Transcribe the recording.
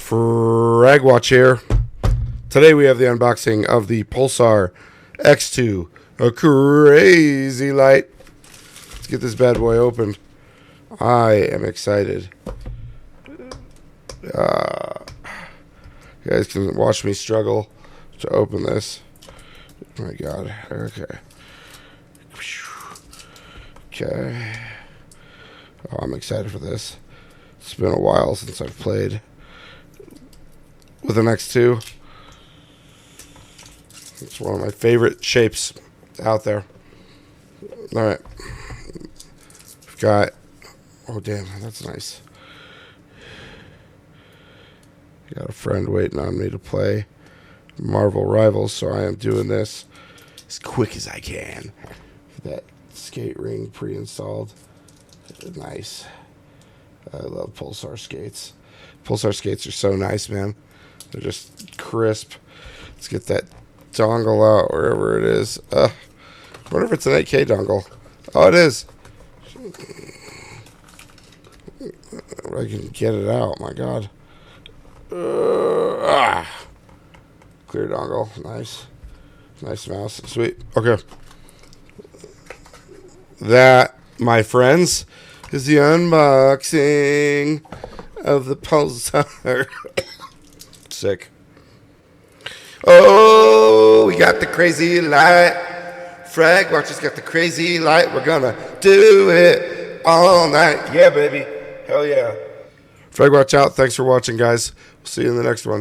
FragWatch here. Today we have the unboxing of the Pulsar X2, a crazy light. Let's get this bad boy opened. I am excited. You guys can watch me struggle to open this. Oh my God. Okay. Okay. Oh, I'm excited for this. It's been a while since I've played with an X2. It's one of my favorite shapes out there. Alright. We've got... Oh, damn. That's nice. Got a friend waiting on me to play Marvel Rivals, so I am doing this as quick as I can. That skate ring pre-installed. Nice. I love Pulsar skates. Pulsar skates are so nice, man. They're just crisp. Let's get that dongle out wherever it is. I wonder if it's an 8K dongle. Oh, it is. I can get it out. My God. Clear dongle. Nice. Nice mouse. Sweet. Okay. That, my friends, is the unboxing of the Pulsar. Sick. Oh, we got the crazy light. FragWatch has got the crazy light. We're gonna do it all night. Yeah, baby. Hell yeah. FragWatch out. Thanks for watching, guys. We'll see you in the next one.